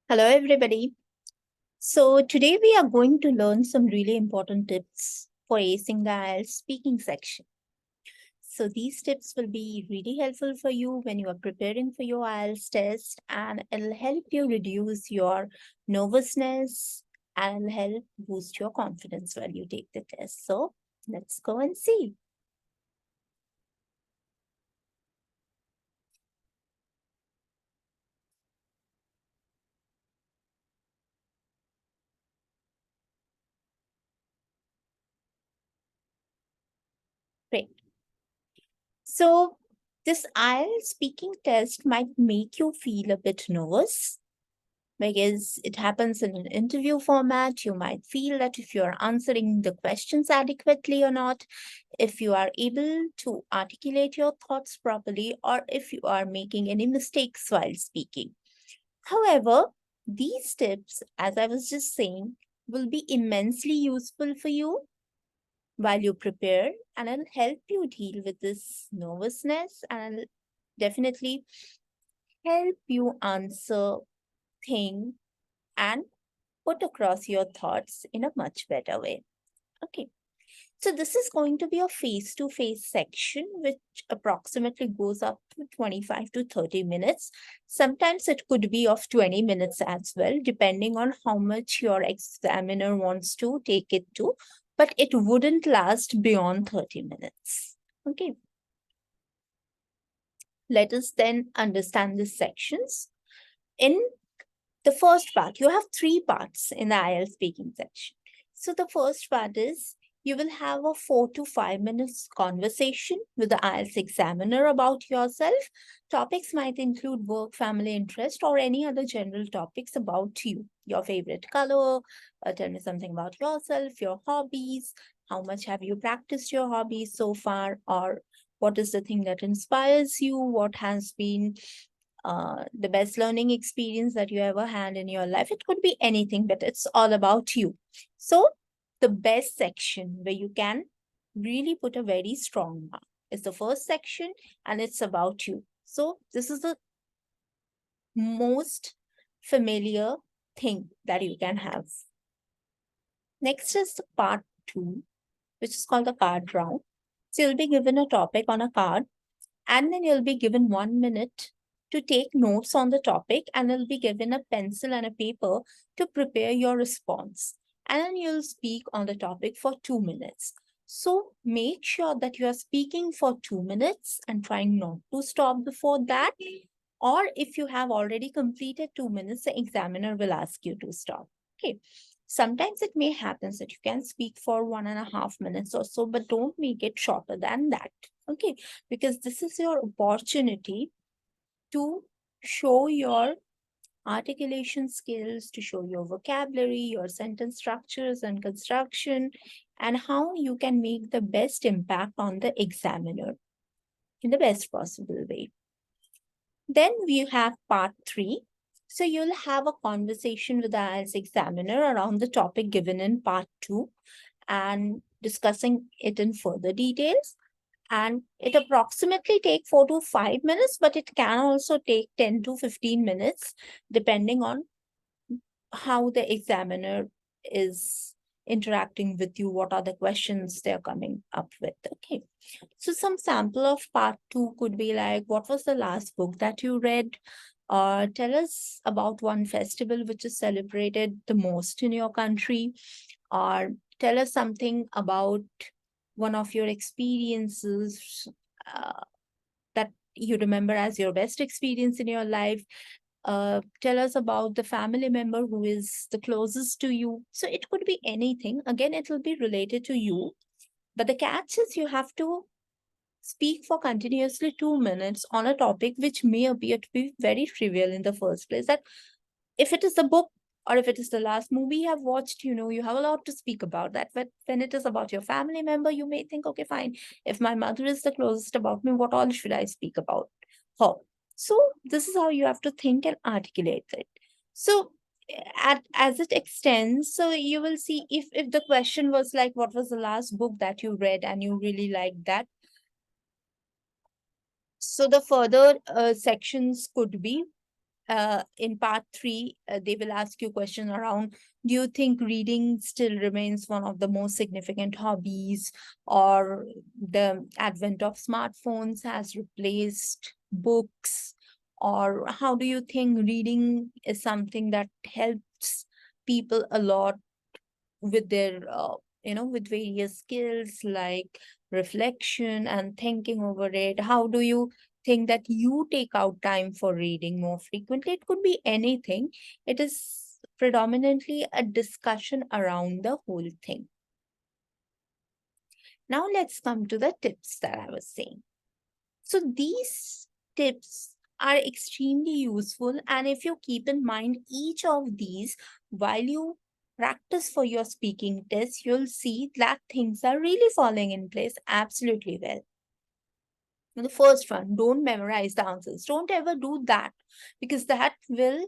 Hello, everybody. So, today we are going to learn some really important tips for acing the IELTS speaking section. So, these tips will be really helpful for you when you are preparing for your IELTS test, and it'll help you reduce your nervousness and help boost your confidence while you take the test. So, let's go and see. Great. So, this IELTS speaking test might make you feel a bit nervous because it happens in an interview format. You might feel that if you're answering the questions adequately or not, if you are able to articulate your thoughts properly, or if you are making any mistakes while speaking. However, these tips, as I was just saying, will be immensely useful for you while you prepare, and it'll help you deal with this nervousness, and it'll definitely help you answer things and put across your thoughts in a much better way. Okay. So this is going to be a face-to-face section, which approximately goes up to 25 to 30 minutes. Sometimes it could be of 20 minutes as well, depending on how much your examiner wants to take it to, but it wouldn't last beyond 30 minutes. Okay. Let us then understand the sections. In the first part, you have three parts in the IELTS speaking section. So the first part is you will have a 4 to 5 minutes conversation with the IELTS examiner about yourself. Topics might include work, family interest, or any other general topics about you. Your favorite color, tell me something about yourself, your hobbies, how much have you practiced your hobbies so far, or what is the thing that inspires you, what has been the best learning experience that you ever had in your life. It could be anything, but it's all about you. So the best section where you can really put a very strong mark is the first section, and it's about you. So this is the most familiar thing that you can have. Next is the part 2, which is called the card round. So you'll be given a topic on a card, and then you'll be given 1 minute to take notes on the topic, and you'll be given a pencil and a paper to prepare your response. And then you'll speak on the topic for 2 minutes. So make sure that you are speaking for 2 minutes and trying not to stop before that. Or if you have already completed 2 minutes, the examiner will ask you to stop. Okay. Sometimes it may happen that you can speak for 1.5 minutes or so, but don't make it shorter than that. Okay, because this is your opportunity to show your articulation skills, to show your vocabulary, your sentence structures and construction, and how you can make the best impact on the examiner in the best possible way. Then we have part 3. So you'll have a conversation with the IELTS examiner around the topic given in part 2 and discussing it in further details. And it approximately take 4 to 5 minutes, but it can also take 10 to 15 minutes, depending on how the examiner is interacting with you, what are the questions they're coming up with. Okay. So some sample of part 2 could be like, what was the last book that you read? Tell us about one festival which is celebrated the most in your country. Or tell us something about one of your experiences that you remember as your best experience in your life. Tell us about the family member who is the closest to you. So it could be anything. Again, it will be related to you. But the catch is you have to speak for continuously 2 minutes on a topic which may appear to be very trivial in the first place. That if it is the book or if it is the last movie you have watched, you have a lot to speak about that. But when it is about your family member, you may think, okay, fine. If my mother is the closest about me, what all should I speak about her? So this is how you have to think and articulate it. So as it extends, so you will see if the question was like, what was the last book that you read and you really liked that? So the further sections could be in part 3, they will ask you questions around, do you think reading still remains one of the most significant hobbies, or the advent of smartphones has replaced books, or how do you think reading is something that helps people a lot with their with various skills like reflection and thinking over it? How do you think that you take out time for reading more frequently? It could be anything. It is predominantly a discussion around the whole thing. Now let's come to the tips that I was saying. So these tips are extremely useful, and if you keep in mind each of these while you practice for your speaking test, you'll see that things are really falling in place absolutely well. The first one, don't memorize the answers. Don't ever do that, because that will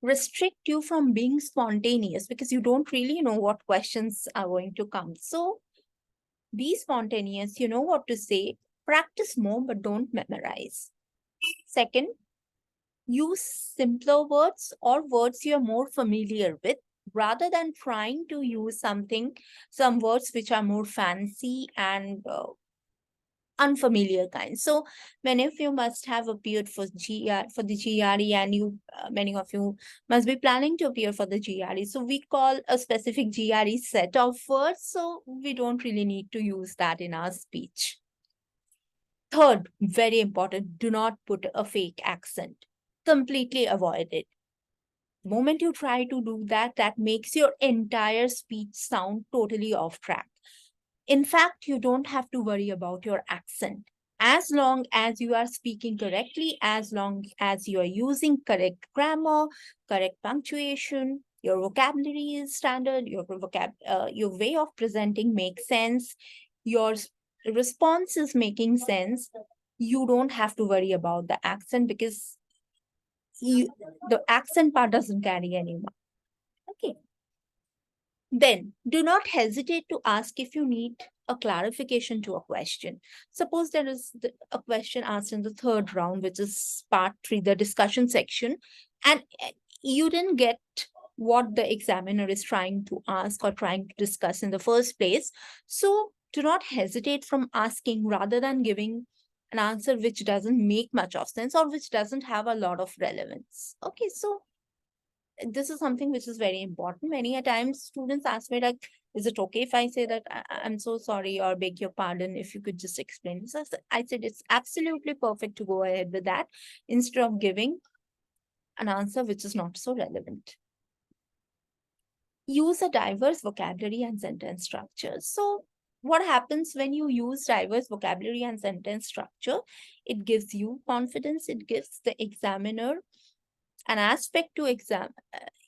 restrict you from being spontaneous, because you don't really know what questions are going to come. So be spontaneous, you know what to say, practice more, but don't memorize. Second, use simpler words or words you're more familiar with, rather than trying to use some words which are more fancy and unfamiliar kind. So many of you must have appeared for the GRE, and many of you must be planning to appear for the GRE. So we call a specific GRE set of words, so we don't really need to use that in our speech. Third, very important, do not put a fake accent. Completely avoid it. The moment you try to do that, that makes your entire speech sound totally off track. In fact, you don't have to worry about your accent. As long as you are speaking correctly, as long as you are using correct grammar, correct punctuation, your vocabulary is standard, your way of presenting makes sense, your response is making sense, you don't have to worry about the accent, because the accent part doesn't carry anymore. Okay. Then do not hesitate to ask if you need a clarification to a question. Suppose there is a question asked in the third round, which is part 3, the discussion section, and you didn't get what the examiner is trying to ask or trying to discuss in the first place. So do not hesitate from asking, rather than giving an answer which doesn't make much of sense or which doesn't have a lot of relevance. Okay, so this is something which is very important. Many a times students ask me like, is it okay if I say that I'm so sorry or beg your pardon, if you could just explain this? I said it's absolutely perfect to go ahead with that instead of giving an answer which is not so relevant. Use a diverse vocabulary and sentence structure. So what happens when you use diverse vocabulary and sentence structure? It gives you confidence. It gives the examiner an aspect to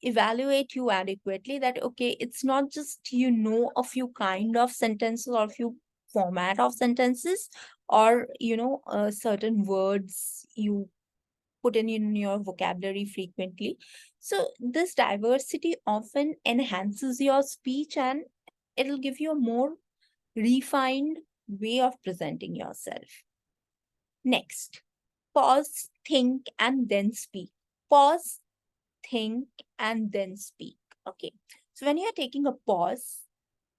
evaluate you adequately, that okay, it's not just a few kind of sentences or a few format of sentences, or certain words you put in your vocabulary frequently. So this diversity often enhances your speech, and it'll give you a more refined way of presenting yourself. Next, pause, think, and then speak. Pause, think, and then speak. Okay. So when you're taking a pause,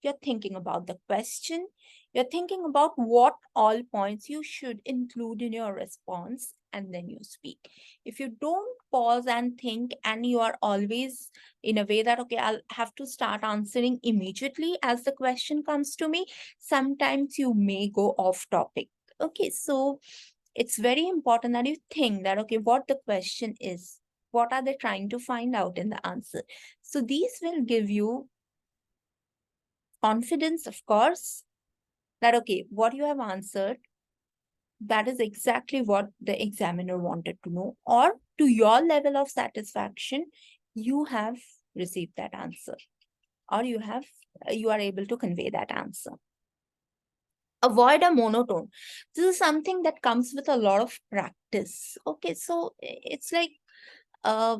you're thinking about the question, you're thinking about what all points you should include in your response, and then you speak. If you don't pause and think, and you are always in a way that, okay, I'll have to start answering immediately as the question comes to me, sometimes you may go off topic. Okay, so it's very important that you think that, okay, what the question is, what are they trying to find out in the answer? So these will give you confidence, of course, that, okay, what you have answered, that is exactly what the examiner wanted to know, or to your level of satisfaction, you have received that answer, or you are able to convey that answer. Avoid a monotone. This is something that comes with a lot of practice. Okay, so it's like, uh,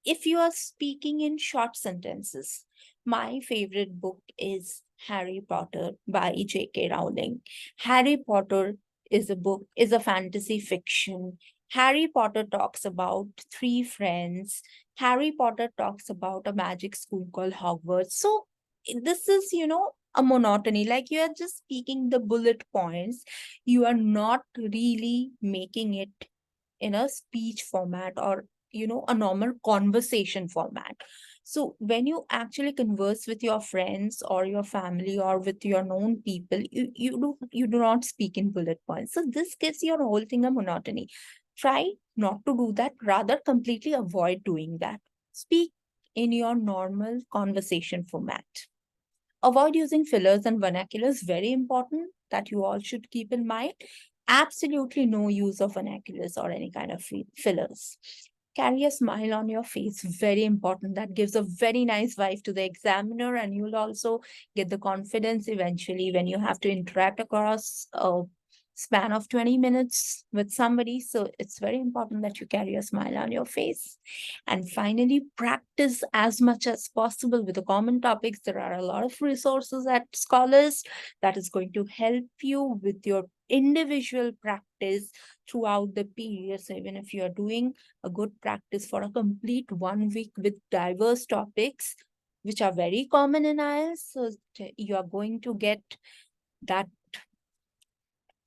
if you are speaking in short sentences, my favorite book is Harry Potter by J.K. Rowling. Harry Potter is a fantasy fiction. Harry Potter talks about three friends. Harry Potter talks about a magic school called Hogwarts. So this is, a monotony. Like you are just speaking the bullet points. You are not really making it in a speech format or, a normal conversation format. So when you actually converse with your friends or your family or with your known people, you do not speak in bullet points. So this gives your whole thing a monotony. Try not to do that, rather completely avoid doing that. Speak in your normal conversation format. Avoid using fillers and vernaculars, very important that you all should keep in mind. Absolutely no use of vernaculars or any kind of fillers. Carry a smile on your face, very important. That gives a very nice vibe to the examiner, and you'll also get the confidence eventually when you have to interact across a span of 20 minutes with somebody. So it's very important that you carry a smile on your face. And finally, practice as much as possible with the common topics. There are a lot of resources at Scholars that is going to help you with your individual practice throughout the period. So even if you are doing a good practice for a complete 1 week with diverse topics, which are very common in IELTS, so you are going to get that,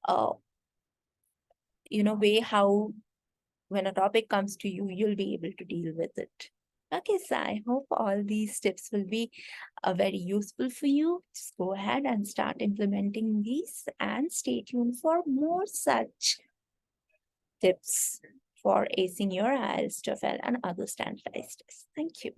uh, way how when a topic comes to you, you'll be able to deal with it. Okay, so I hope all these tips will be very useful for you. Just go ahead and start implementing these and stay tuned for more such tips for acing your IELTS, TOEFL, and other standardized tests. Thank you.